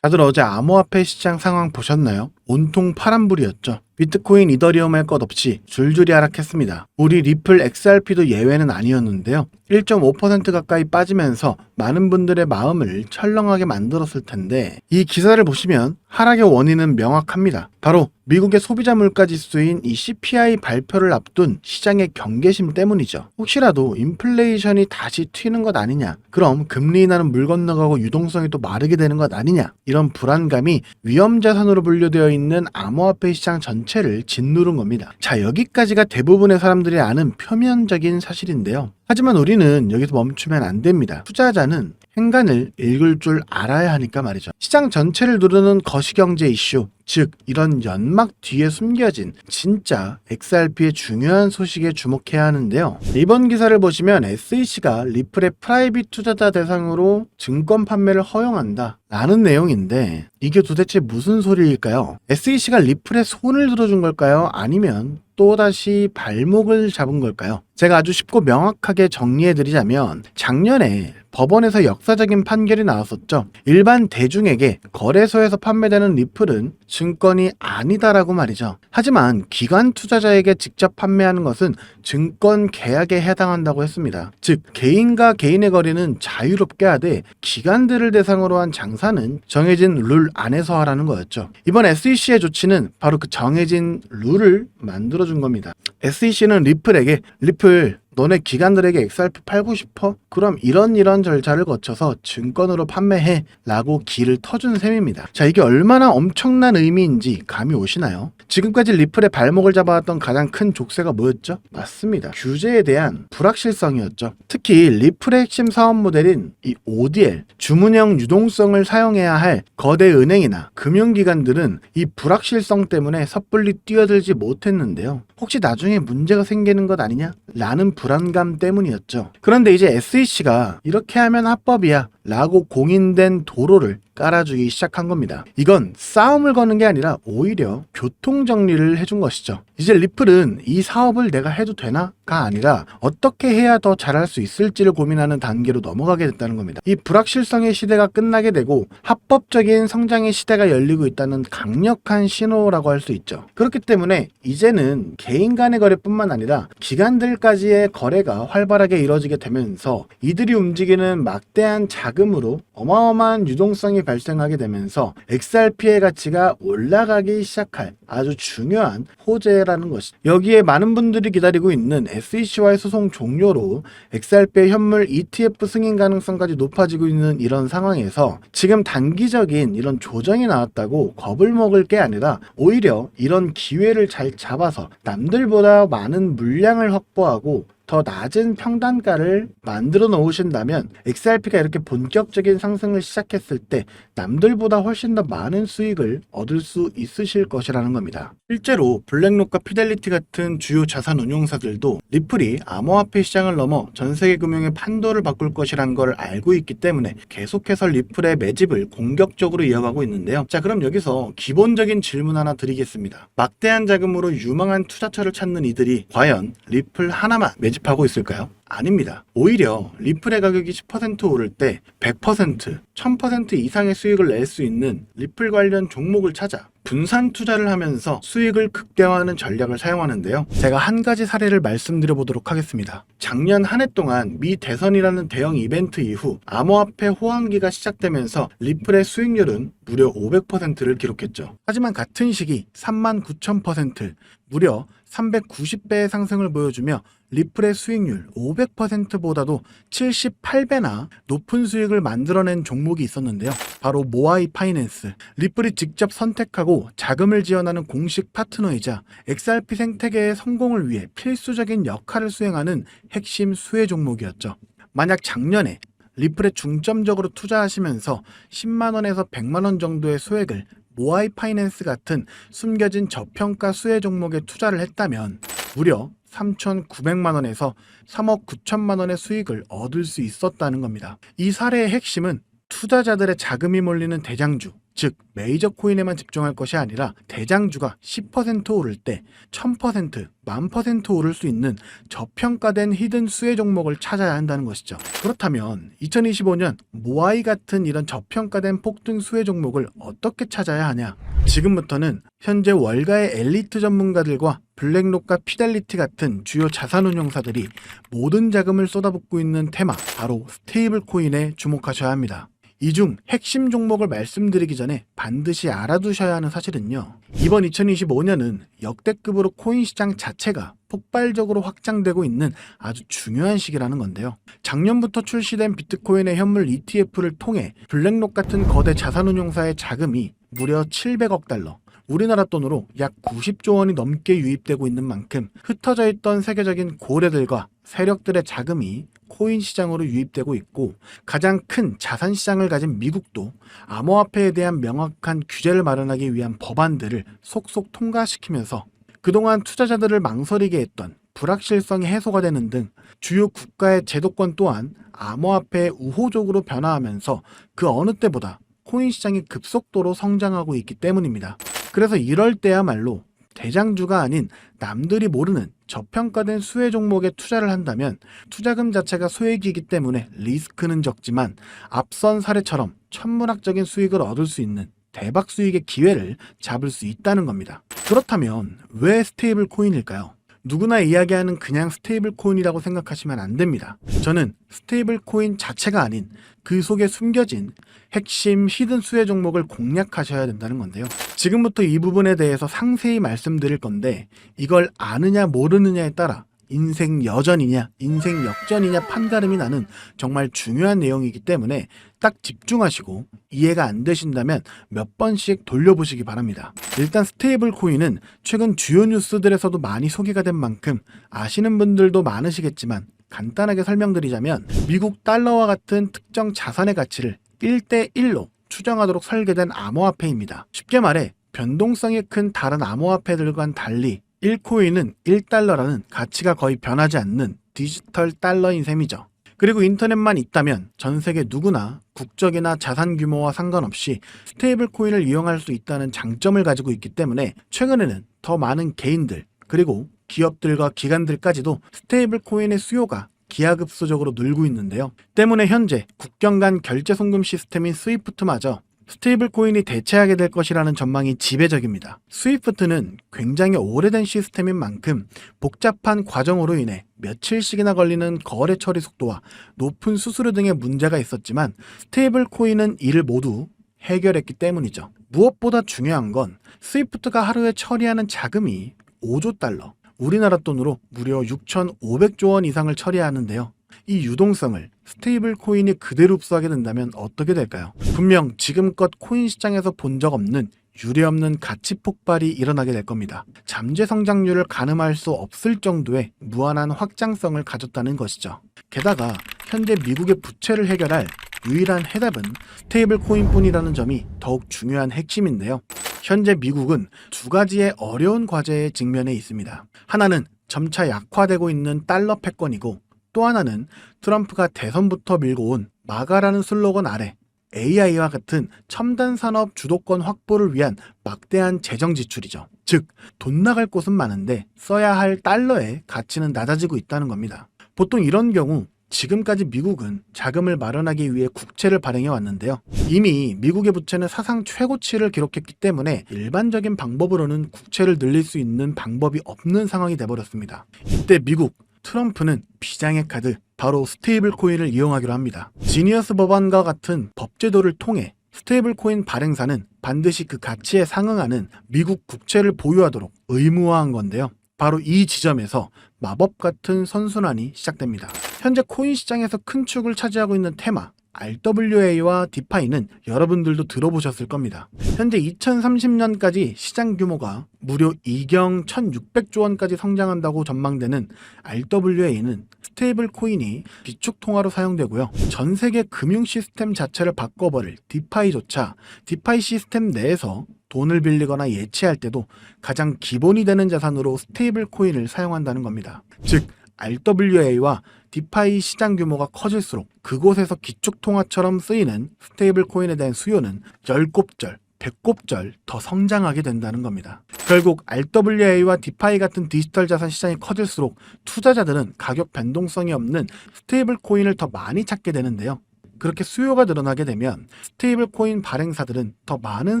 다들 어제 암호화폐 시장 상황 보셨나요? 온통 파란불이었죠. 비트코인, 이더리움 할 것 없이 줄줄이 하락했습니다. 우리 리플 XRP도 예외는 아니었는데요. 1.5% 가까이 빠지면서 많은 분들의 마음을 철렁하게 만들었을 텐데 이 기사를 보시면 하락의 원인은 명확합니다. 바로 미국의 소비자 물가 지수인 이 CPI 발표를 앞둔 시장의 경계심 때문이죠. 혹시라도 인플레이션이 다시 튀는 것 아니냐, 그럼 금리 인하는 물 건너가고 유동성이 또 마르게 되는 것 아니냐, 이런 불안감이 위험자산으로 분류되어 있는 암호화폐 시장 전체를 짓누른 겁니다. 자, 여기까지가 대부분의 사람들이 아는 표면적인 사실인데요. 하지만 우리는 여기서 멈추면 안 됩니다. 투자자는 행간을 읽을 줄 알아야 하니까 말이죠. 시장 전체를 누르는 거시경제 이슈, 즉 이런 연막 뒤에 숨겨진 진짜 XRP의 중요한 소식에 주목해야 하는데요. 이번 기사를 보시면 SEC가 리플의 프라이빗 투자자 대상으로 증권 판매를 허용한다 라는 내용인데 이게 도대체 무슨 소리일까요? SEC가 리플의 손을 들어준 걸까요? 아니면 또다시 발목을 잡은 걸까요? 제가 아주 쉽고 명확하게 정리해드리자면 작년에 법원에서 역사적인 판결이 나왔었죠. 일반 대중에게 거래소에서 판매되는 리플은 증권이 아니다라고 말이죠. 하지만 기관 투자자에게 직접 판매하는 것은 증권 계약에 해당한다고 했습니다. 즉 개인과 개인의 거래는 자유롭게 하되 기관들을 대상으로 한 장사는 정해진 룰 안에서 하라는 거였죠. 이번 SEC의 조치는 바로 그 정해진 룰을 만들어준 겁니다. SEC는 리플에게 리플 너네 기관들에게 XRP 팔고 싶어? 그럼 이런 절차를 거쳐서 증권으로 판매해 라고 길을 터준 셈입니다. 자, 이게 얼마나 엄청난 의미인지 감이 오시나요? 지금까지 리플의 발목을 잡아왔던 가장 큰 족쇄가 뭐였죠? 맞습니다. 규제에 대한 불확실성이었죠. 특히 리플의 핵심 사업 모델인 이 ODL, 주문형 유동성을 사용해야 할 거대 은행이나 금융기관들은 이 불확실성 때문에 섣불리 뛰어들지 못했는데요. 혹시 나중에 문제가 생기는 것 아니냐? 라는 불안감 때문이었죠. 그런데 이제 SEC가 이렇게 하면 합법이야 라고 공인된 도로를 깔아주기 시작한 겁니다. 이건 싸움을 거는 게 아니라 오히려 교통정리를 해준 것이죠. 이제 리플은 이 사업을 내가 해도 되나? 가 아니라 어떻게 해야 더 잘할 수 있을지를 고민하는 단계로 넘어가게 됐다는 겁니다. 이 불확실성의 시대가 끝나게 되고 합법적인 성장의 시대가 열리고 있다는 강력한 신호라고 할 수 있죠. 그렇기 때문에 이제는 개인 간의 거래뿐만 아니라 기관들까지의 거래가 활발하게 이루어지게 되면서 이들이 움직이는 막대한 자금으로 어마어마한 유동성이 발생하게 되면서 XRP의 가치가 올라가기 시작할 아주 중요한 호재라는 것이죠. 여기에 많은 분들이 기다리고 있는 SEC와의 소송 종료로 XRP의 현물 ETF 승인 가능성까지 높아지고 있는 이런 상황에서 지금 단기적인 이런 조정이 나왔다고 겁을 먹을 게 아니라 오히려 이런 기회를 잘 잡아서 남들보다 많은 물량을 확보하고 더 낮은 평단가를 만들어 놓으신다면 XRP가 이렇게 본격적인 상승을 시작했을 때 남들보다 훨씬 더 많은 수익을 얻을 수 있으실 것이라는 겁니다. 실제로 블랙록과 피델리티 같은 주요 자산 운용사들도 리플이 암호화폐 시장을 넘어 전세계 금융의 판도를 바꿀 것이란 걸 알고 있기 때문에 계속해서 리플의 매집을 공격적으로 이어가고 있는데요. 자, 그럼 여기서 기본적인 질문 하나 드리겠습니다. 막대한 자금으로 유망한 투자처를 찾는 이들이 과연 리플 하나만 매집하고 있을까요? 아닙니다. 오히려 리플의 가격이 10% 오를 때 100%, 1000% 이상의 수익을 낼 수 있는 리플 관련 종목을 찾아 분산 투자를 하면서 수익을 극대화하는 전략을 사용하는데요. 제가 한 가지 사례를 말씀드려 보도록 하겠습니다. 작년 한 해 동안 미 대선이라는 대형 이벤트 이후 암호화폐 호황기가 시작되면서 리플의 수익률은 무려 500%를 기록했죠. 하지만 같은 시기 39,000%, 무려 390배의 상승을 보여주며 리플의 수익률 500%보다도 78배나 높은 수익을 만들어낸 종목이 있었는데요. 바로 모아이 파이낸스. 리플이 직접 선택하고 자금을 지원하는 공식 파트너이자 XRP 생태계의 성공을 위해 필수적인 역할을 수행하는 핵심 수혜 종목이었죠. 만약 작년에 리플에 중점적으로 투자하시면서 10만원에서 100만원 정도의 수익을 모아이 파이낸스 같은 숨겨진 저평가 수혜 종목에 투자를 했다면 무려 3,900만원에서 3억 9천만원의 수익을 얻을 수 있었다는 겁니다. 이 사례의 핵심은 투자자들의 자금이 몰리는 대장주, 즉 메이저 코인에만 집중할 것이 아니라 대장주가 10% 오를 때 1000%, 10,000% 오를 수 있는 저평가된 히든 수혜 종목을 찾아야 한다는 것이죠. 그렇다면 2025년 모아이 같은 이런 저평가된 폭등 수혜 종목을 어떻게 찾아야 하냐? 지금부터는 현재 월가의 엘리트 전문가들과 블랙록과 피델리티 같은 주요 자산운용사들이 모든 자금을 쏟아붓고 있는 테마, 바로 스테이블 코인에 주목하셔야 합니다. 이 중 핵심 종목을 말씀드리기 전에 반드시 알아두셔야 하는 사실은요. 이번 2025년은 역대급으로 코인 시장 자체가 폭발적으로 확장되고 있는 아주 중요한 시기라는 건데요. 작년부터 출시된 비트코인의 현물 ETF를 통해 블랙록 같은 거대 자산운용사의 자금이 무려 700억 달러, 우리나라 돈으로 약 90조 원이 넘게 유입되고 있는 만큼 흩어져 있던 세계적인 고래들과 세력들의 자금이 코인 시장으로 유입되고 있고, 가장 큰 자산 시장을 가진 미국도 암호화폐에 대한 명확한 규제를 마련하기 위한 법안들을 속속 통과시키면서 그동안 투자자들을 망설이게 했던 불확실성이 해소가 되는 등 주요 국가의 제도권 또한 암호화폐에 우호적으로 변화하면서 그 어느 때보다 코인 시장이 급속도로 성장하고 있기 때문입니다. 그래서 이럴 때야말로 대장주가 아닌 남들이 모르는 저평가된 수혜 종목에 투자를 한다면 투자금 자체가 소액이기 때문에 리스크는 적지만 앞선 사례처럼 천문학적인 수익을 얻을 수 있는 대박 수익의 기회를 잡을 수 있다는 겁니다. 그렇다면 왜 스테이블 코인일까요? 누구나 이야기하는 그냥 스테이블 코인이라고 생각하시면 안 됩니다. 저는 스테이블 코인 자체가 아닌 그 속에 숨겨진 핵심 히든 수혜 종목을 공략하셔야 된다는 건데요. 지금부터 이 부분에 대해서 상세히 말씀드릴 건데, 이걸 아느냐 모르느냐에 따라 인생 여전이냐 인생 역전이냐 판가름이 나는 정말 중요한 내용이기 때문에 딱 집중하시고 이해가 안 되신다면 몇 번씩 돌려보시기 바랍니다. 일단 스테이블 코인은 최근 주요 뉴스들에서도 많이 소개가 된 만큼 아시는 분들도 많으시겠지만, 간단하게 설명드리자면 미국 달러와 같은 특정 자산의 가치를 1대1로 추정하도록 설계된 암호화폐입니다. 쉽게 말해 변동성이 큰 다른 암호화폐들과는 달리 1코인은 1달러라는 가치가 거의 변하지 않는 디지털 달러인 셈이죠. 그리고 인터넷만 있다면 전 세계 누구나 국적이나 자산 규모와 상관없이 스테이블 코인을 이용할 수 있다는 장점을 가지고 있기 때문에 최근에는 더 많은 개인들 그리고 기업들과 기관들까지도 스테이블 코인의 수요가 기하급수적으로 늘고 있는데요. 때문에 현재 국경 간 결제 송금 시스템인 스위프트마저 스테이블 코인이 대체하게 될 것이라는 전망이 지배적입니다. 스위프트는 굉장히 오래된 시스템인 만큼 복잡한 과정으로 인해 며칠씩이나 걸리는 거래 처리 속도와 높은 수수료 등의 문제가 있었지만 스테이블 코인은 이를 모두 해결했기 때문이죠. 무엇보다 중요한 건 스위프트가 하루에 처리하는 자금이 5조 달러, 우리나라 돈으로 무려 6,500조 원 이상을 처리하는데요. 이 유동성을 스테이블 코인이 그대로 흡수하게 된다면 어떻게 될까요? 분명 지금껏 코인 시장에서 본 적 없는 유례없는 가치 폭발이 일어나게 될 겁니다. 잠재 성장률을 가늠할 수 없을 정도의 무한한 확장성을 가졌다는 것이죠. 게다가 현재 미국의 부채를 해결할 유일한 해답은 스테이블 코인뿐이라는 점이 더욱 중요한 핵심인데요. 현재 미국은 두 가지의 어려운 과제에 직면해 있습니다. 하나는 점차 약화되고 있는 달러 패권이고, 또 하나는 트럼프가 대선부터 밀고 온 마가라는 슬로건 아래 AI와 같은 첨단 산업 주도권 확보를 위한 막대한 재정 지출이죠. 즉, 돈 나갈 곳은 많은데 써야 할 달러의 가치는 낮아지고 있다는 겁니다. 보통 이런 경우 지금까지 미국은 자금을 마련하기 위해 국채를 발행해 왔는데요. 이미 미국의 부채는 사상 최고치를 기록했기 때문에 일반적인 방법으로는 국채를 늘릴 수 있는 방법이 없는 상황이 돼버렸습니다. 이때 미국 트럼프는 비장의 카드, 바로 스테이블 코인을 이용하기로 합니다. 지니어스 법안과 같은 법제도를 통해 스테이블 코인 발행사는 반드시 그 가치에 상응하는 미국 국채를 보유하도록 의무화한 건데요. 바로 이 지점에서 마법 같은 선순환이 시작됩니다. 현재 코인 시장에서 큰 축을 차지하고 있는 테마 RWA와 디파이는 여러분들도 들어보셨을 겁니다. 현재 2030년까지 시장 규모가 무려 2경 1600조 원까지 성장한다고 전망되는 RWA는 스테이블 코인이 비축통화로 사용되고요. 전 세계 금융 시스템 자체를 바꿔버릴 디파이조차 디파이 시스템 내에서 돈을 빌리거나 예치할 때도 가장 기본이 되는 자산으로 스테이블 코인을 사용한다는 겁니다. 즉 RWA와 디파이 시장 규모가 커질수록 그곳에서 기축통화처럼 쓰이는 스테이블 코인에 대한 수요는 열곱절 배꼽절 더 성장하게 된다는 겁니다. 결국 RWA와 디파이 같은 디지털 자산 시장이 커질수록 투자자들은 가격 변동성이 없는 스테이블 코인을 더 많이 찾게 되는데요. 그렇게 수요가 늘어나게 되면 스테이블 코인 발행사들은 더 많은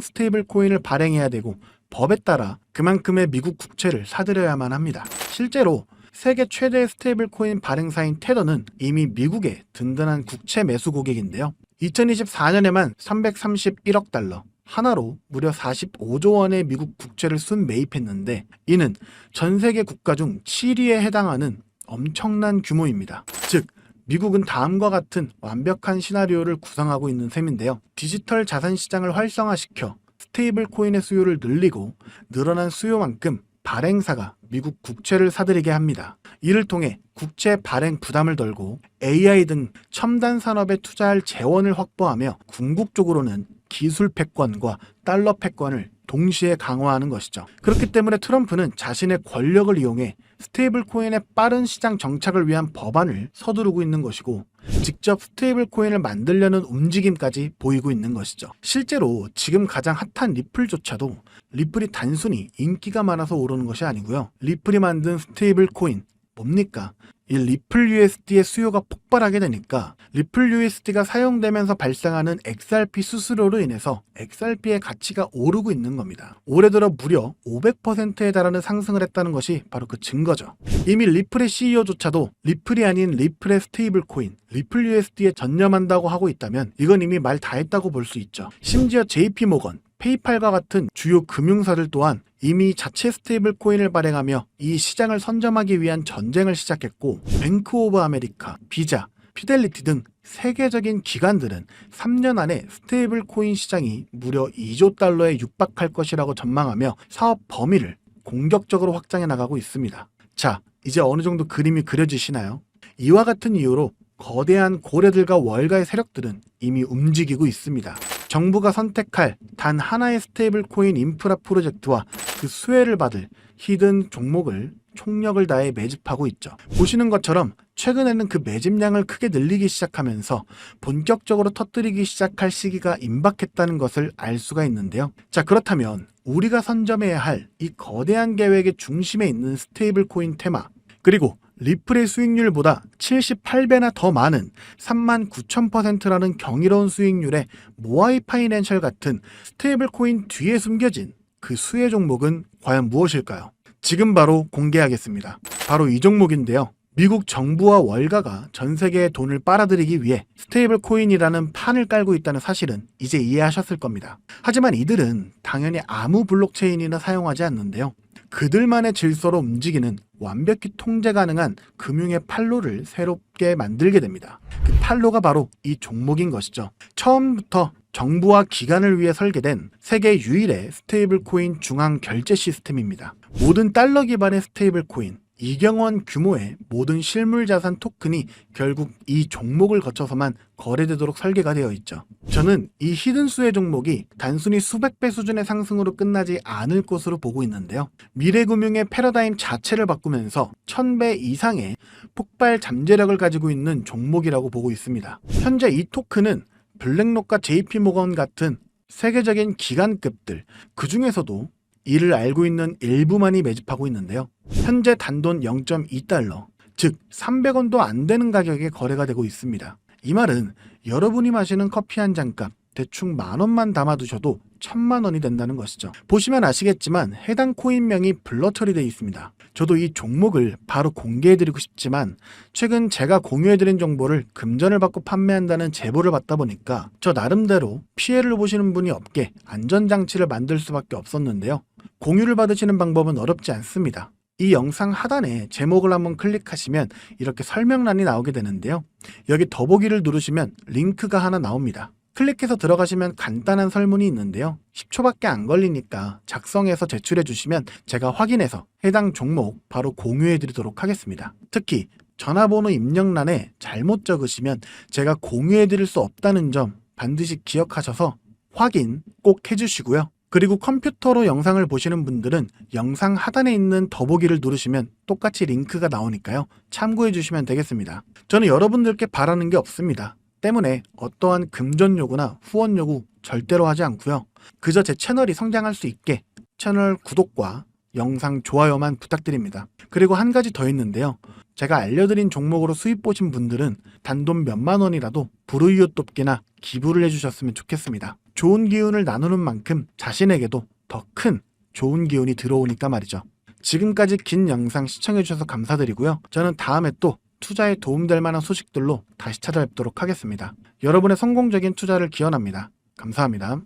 스테이블 코인을 발행해야 되고 법에 따라 그만큼의 미국 국채를 사들여야만 합니다. 실제로 세계 최대의 스테이블 코인 발행사인 테더는 이미 미국의 든든한 국채 매수 고객인데요. 2024년에만 331억 달러, 하나로 무려 45조 원의 미국 국채를 순매입했는데 이는 전 세계 국가 중 7위에 해당하는 엄청난 규모입니다. 즉, 미국은 다음과 같은 완벽한 시나리오를 구성하고 있는 셈인데요. 디지털 자산 시장을 활성화시켜 스테이블 코인의 수요를 늘리고 늘어난 수요만큼 발행사가 미국 국채를 사들이게 합니다. 이를 통해 국채 발행 부담을 덜고 AI 등 첨단 산업에 투자할 재원을 확보하며 궁극적으로는 기술 패권과 달러 패권을 동시에 강화하는 것이죠. 그렇기 때문에 트럼프는 자신의 권력을 이용해 스테이블 코인의 빠른 시장 정착을 위한 법안을 서두르고 있는 것이고 직접 스테이블 코인을 만들려는 움직임까지 보이고 있는 것이죠. 실제로 지금 가장 핫한 리플조차도 리플이 단순히 인기가 많아서 오르는 것이 아니고요. 리플이 만든 스테이블 코인 뭡니까? 이 리플 USD의 수요가 폭발하게 되니까 리플 USD가 사용되면서 발생하는 XRP 수수료로 인해서 XRP의 가치가 오르고 있는 겁니다. 올해 들어 무려 500%에 달하는 상승을 했다는 것이 바로 그 증거죠. 이미 리플의 CEO조차도 리플이 아닌 리플의 스테이블 코인, 리플 USD에 전념한다고 하고 있다면 이건 이미 말 다 했다고 볼 수 있죠. 심지어 JP모건, 페이팔과 같은 주요 금융사들 또한 이미 자체 스테이블 코인을 발행하며 이 시장을 선점하기 위한 전쟁을 시작했고 뱅크 오브 아메리카, 비자, 피델리티 등 세계적인 기관들은 3년 안에 스테이블 코인 시장이 무려 2조 달러에 육박할 것이라고 전망하며 사업 범위를 공격적으로 확장해 나가고 있습니다. 자, 이제 어느 정도 그림이 그려지시나요? 이와 같은 이유로 거대한 고래들과 월가의 세력들은 이미 움직이고 있습니다. 정부가 선택할 단 하나의 스테이블 코인 인프라 프로젝트와 그 수혜를 받을 히든 종목을 총력을 다해 매집하고 있죠. 보시는 것처럼 최근에는 그 매집량을 크게 늘리기 시작하면서 본격적으로 터뜨리기 시작할 시기가 임박했다는 것을 알 수가 있는데요. 자, 그렇다면 우리가 선점해야 할 이 거대한 계획의 중심에 있는 스테이블 코인 테마, 그리고 리플의 수익률보다 78배나 더 많은 39,000%라는 경이로운 수익률의 모아이 파이낸셜 같은 스테이블 코인 뒤에 숨겨진 그 수혜 종목은 과연 무엇일까요? 지금 바로 공개하겠습니다. 바로 이 종목인데요. 미국 정부와 월가가 전 세계의 돈을 빨아들이기 위해 스테이블 코인이라는 판을 깔고 있다는 사실은 이제 이해하셨을 겁니다. 하지만 이들은 당연히 아무 블록체인이나 사용하지 않는데요. 그들만의 질서로 움직이는 완벽히 통제 가능한 금융의 판로를 새롭게 만들게 됩니다. 그 판로가 바로 이 종목인 것이죠. 처음부터 정부와 기관을 위해 설계된 세계 유일의 스테이블 코인 중앙 결제 시스템입니다. 모든 달러 기반의 스테이블 코인, 2경 원 규모의 모든 실물 자산 토큰이 결국 이 종목을 거쳐서만 거래되도록 설계가 되어 있죠. 저는 이 히든 수혜 종목이 단순히 수백 배 수준의 상승으로 끝나지 않을 것으로 보고 있는데요. 미래 금융의 패러다임 자체를 바꾸면서 1000배 이상의 폭발 잠재력을 가지고 있는 종목이라고 보고 있습니다. 현재 이 토큰은 블랙록과 JP모건 같은 세계적인 기관급들, 그 중에서도 이를 알고 있는 일부만이 매집하고 있는데요. 현재 단돈 0.2달러, 즉 300원도 안 되는 가격에 거래가 되고 있습니다. 이 말은 여러분이 마시는 커피 한 잔값 대충 10,000원만 담아두셔도 1,000,000원이 된다는 것이죠. 보시면 아시겠지만 해당 코인명이 블러 처리되어 있습니다. 저도 이 종목을 바로 공개해드리고 싶지만 최근 제가 공유해드린 정보를 금전을 받고 판매한다는 제보를 받다 보니까 저 나름대로 피해를 보시는 분이 없게 안전장치를 만들 수밖에 없었는데요. 공유를 받으시는 방법은 어렵지 않습니다. 이 영상 하단에 제목을 한번 클릭하시면 이렇게 설명란이 나오게 되는데요. 여기 더보기를 누르시면 링크가 하나 나옵니다. 클릭해서 들어가시면 간단한 설문이 있는데요. 10초밖에 안 걸리니까 작성해서 제출해 주시면 제가 확인해서 해당 종목 바로 공유해 드리도록 하겠습니다. 특히 전화번호 입력란에 잘못 적으시면 제가 공유해 드릴 수 없다는 점 반드시 기억하셔서 확인 꼭 해주시고요. 그리고 컴퓨터로 영상을 보시는 분들은 영상 하단에 있는 더보기를 누르시면 똑같이 링크가 나오니까요. 참고해 주시면 되겠습니다. 저는 여러분들께 바라는 게 없습니다. 때문에 어떠한 금전 요구나 후원 요구 절대로 하지 않고요. 그저 제 채널이 성장할 수 있게 채널 구독과 영상 좋아요만 부탁드립니다. 그리고 한 가지 더 있는데요. 제가 알려드린 종목으로 수익 보신 분들은 단돈 몇만 원이라도 불우이웃 돕기나 기부를 해주셨으면 좋겠습니다. 좋은 기운을 나누는 만큼 자신에게도 더 큰 좋은 기운이 들어오니까 말이죠. 지금까지 긴 영상 시청해주셔서 감사드리고요. 저는 다음에 또 투자에 도움될 만한 소식들로 다시 찾아뵙도록 하겠습니다. 여러분의 성공적인 투자를 기원합니다. 감사합니다.